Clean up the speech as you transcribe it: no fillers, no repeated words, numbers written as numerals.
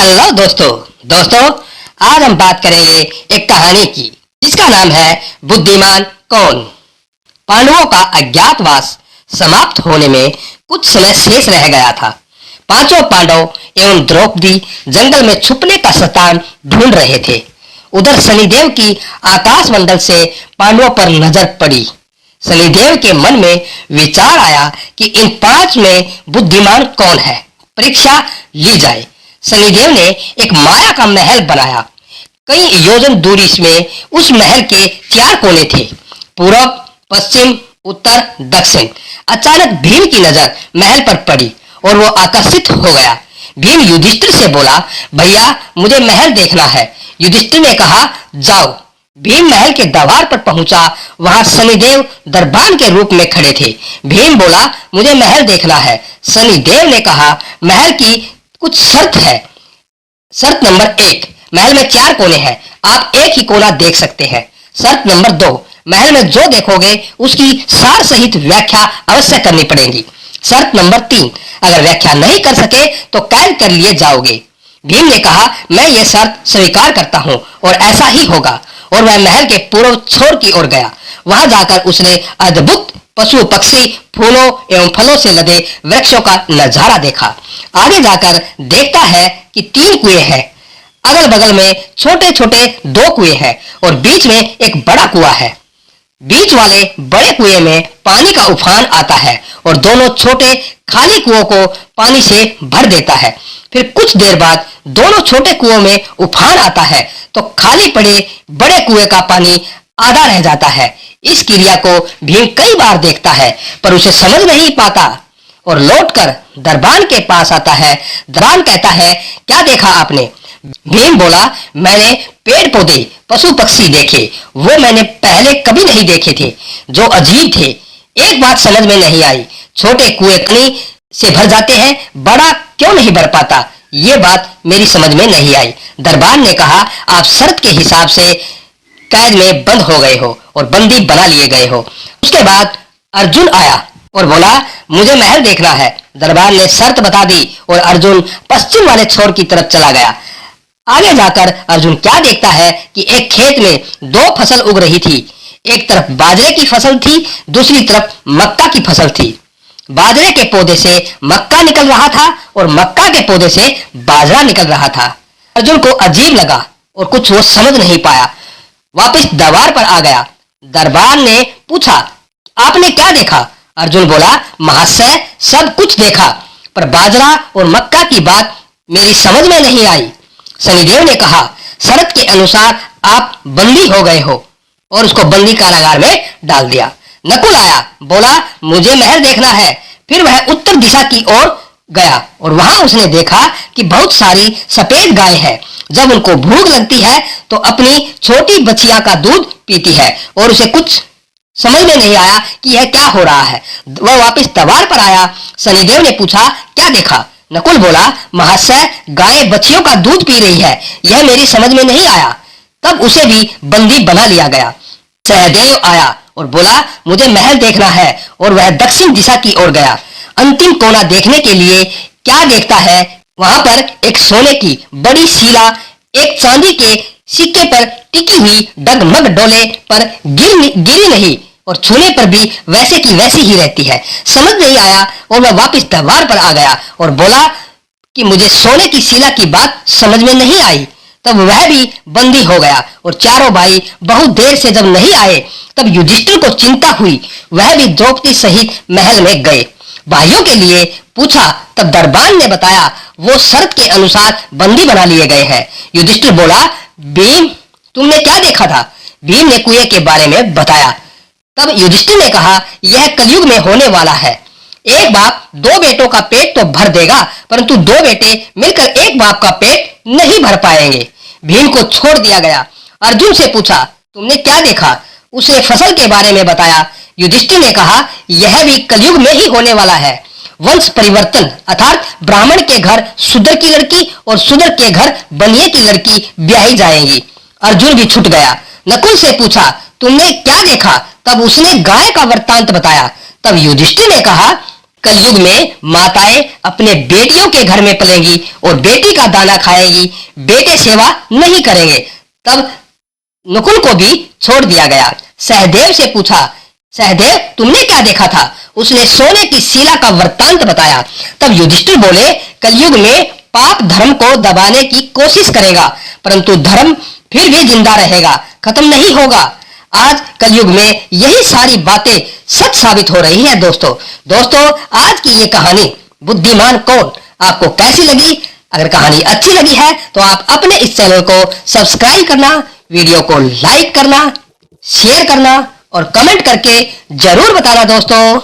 Hello दोस्तों आज हम बात करेंगे एक कहानी की जिसका नाम है बुद्धिमान कौन। पांडवों का अज्ञातवास समाप्त होने में कुछ समय शेष रह गया था। पांचों पांडव एवं द्रौपदी जंगल में छुपने का स्थान ढूंढ रहे थे। उधर शनिदेव की आकाशमंडल से पांडवों पर नजर पड़ी। शनिदेव के मन में विचार आया कि इन पांच में बुद्धिमान कौन है, परीक्षा ली जाए। शनिदेव ने एक माया का महल बनाया। कई योजन दूरी में उस महल के 4 कोने थे, पूर्व, पश्चिम, उत्तर, दक्षिण। अचानक भीम की नजर महल पर पड़ी और वो आकर्षित हो गया। भीम युधिष्ठिर से बोला, भैया मुझे महल देखना है। युधिष्ठिर ने कहा, जाओ। भीम महल के द्वार पर पहुंचा। वहां शनिदेव दरबान के रूप में खड़े थे। भीम बोला, मुझे महल देखना है। शनिदेव ने कहा, महल की कुछ शर्त है। शर्त नंबर 1, महल में 4 कोने हैं, आप एक ही कोना देख सकते हैं। शर्त नंबर 2, महल में जो देखोगे उसकी सार सहित व्याख्या अवश्य करनी पड़ेगी। शर्त नंबर 3, अगर व्याख्या नहीं कर सके तो कैद कर लिए जाओगे। भीम ने कहा, मैं ये शर्त स्वीकार करता हूँ और ऐसा ही होगा। और वह महल के पूर्व छोर की ओर गया। वहां जाकर उसने अद्भुत पशु पक्षी, फूलों एवं फलों से लदे वृक्षों का नजारा देखा। आगे जाकर देखता है कि 3 कुएं हैं। अगल बगल में छोटे छोटे 2 कुएं हैं और बीच में एक बड़ा कुआं है। बीच वाले बड़े कुएं में पानी का उफान आता है और दोनों छोटे खाली कुओं को पानी से भर देता है। फिर कुछ देर बाद दोनों छोटे कुओं में उफान आता है तो खाली पड़े बड़े कुएं का पानी आधा रह जाता है। इस क्रिया को भीम कई बार देखता है पर उसे समझ नहीं पाता और लौटकर दरबान के पास आता है। दरबान कहता है, क्या देखा आपने? भीम बोला, मैंने पेड़ पौधे, पशु पक्षी देखे, वो मैंने पहले कभी नहीं देखे थे, जो अजीब थे। एक बात समझ में नहीं आई, छोटे कुएं पानी से भर जाते हैं, बड़ा क्यों नहीं भर पाता? ये बात मेरी समझ में नहीं आई। दरबान ने कहा, आप शर्त के हिसाब से कैद में बंद हो गए हो और बंदी बना लिए गए हो। उसके बाद अर्जुन आया और बोला, मुझे महल देखना है। दरबार ने शर्त बता दी और अर्जुन पश्चिम वाले छोर की तरफ चला गया। आगे जाकर अर्जुन क्या देखता है कि एक खेत में 2 फसल उग रही थी। एक तरफ बाजरे की फसल थी, दूसरी तरफ मक्का की फसल थी। बाजरे के पौधे से मक्का निकल रहा था और मक्का के पौधे से बाजरा निकल रहा था। अर्जुन को अजीब लगा और कुछ वो समझ नहीं पाया। वापस दरबार पर आ गया। दरबार ने पूछा, आपने क्या देखा? अर्जुन बोला, महाशय सब कुछ देखा पर बाजरा और मक्का की बात मेरी समझ में नहीं आई। शनिदेव ने कहा, शर्त के अनुसार आप बंदी हो गए हो और उसको बंदी कारागार में डाल दिया। नकुल आया, बोला, मुझे महल देखना है। फिर वह उत्तर दिशा की ओर गया और वहां उसने देखा कि बहुत सारी सफेद गाय है। जब उनको भूख लगती है तो अपनी छोटी बच्चियां का दूध पीती है और उसे कुछ समझ में नहीं आया कि यह क्या हो रहा है। वह वापस दरबार पर आया। शनिदेव ने पूछा, क्या देखा? नकुल बोला, महाशय गाय बच्चियों का दूध पी रही है, यह मेरी समझ में नहीं आया। तब उसे भी बंदी बना लिया गया। सहदेव आया और बोला, मुझे महल देखना है और वह दक्षिण दिशा की ओर गया। अंतिम कोना देखने के लिए क्या देखता है, वहां पर एक सोने की बड़ी शिला एक चांदी के सिक्के पर टिकी हुई डगमग डोले पर गिरी नहीं और छूने पर भी वैसे की वैसी ही रहती है। समझ नहीं आया और वह वापस दरबार पर आ गया और बोला कि मुझे सोने की शिला की बात समझ में नहीं आई। तब वह भी बंदी हो गया और चारों भाई बहुत देर से जब नहीं आए तब युधिष्ठिर को चिंता हुई। वह भी द्रौपदी सहित महल में गए, भाइयों के लिए पूछा। तब दरबान ने बताया, वो शर्त के अनुसार बंदी बना लिए गए हैं। युधिष्ठिर बोला, भीम तुमने क्या देखा था? भीम ने कुएं के बारे में बताया। तब युधिष्ठिर ने कहा, यह कलयुग में होने वाला है। एक बाप 2 बेटों का पेट तो भर देगा परंतु 2 बेटे मिलकर एक बाप का पेट नहीं भर पाएंगे। भीम को छोड़ दिया गया। अर्जुन से पूछा, तुमने क्या देखा? उसने फसल के बारे में बताया। युधिष्ठिर ने कहा, यह भी कलयुग में ही होने वाला है। वंश परिवर्तन अर्थात ब्राह्मण के घर शूद्र की लड़की और शूद्र के घर बनिए की लड़की ब्याही जाएंगी। अर्जुन भी छूट गया। नकुल से पूछा, तुमने क्या देखा? तब उसने गाय का वृत्तांत बताया। तब युधिष्ठिर ने कहा, कलयुग में माताएं अपने बेटियों के घर में पलेंगी और बेटी का दाना खाएगी, बेटे सेवा नहीं करेंगे। तब नकुल को भी छोड़ दिया गया। सहदेव से पूछा, सहदेव तुमने क्या देखा था? उसने सोने की शिला का वृत्तांत बताया। तब युधिष्ठिर बोले, कलयुग में पाप धर्म को दबाने की कोशिश करेगा, परंतु धर्म फिर भी जिंदा रहेगा, खत्म नहीं होगा। आज कलयुग में यही सारी बातें सच साबित हो रही है। दोस्तों आज की ये कहानी बुद्धिमान कौन आपको कैसी लगी? अगर कहानी अच्छी लगी है तो आप अपने इस चैनल को सब्सक्राइब करना, वीडियो को लाइक करना, शेयर करना और कमेंट करके जरूर बताना दोस्तों।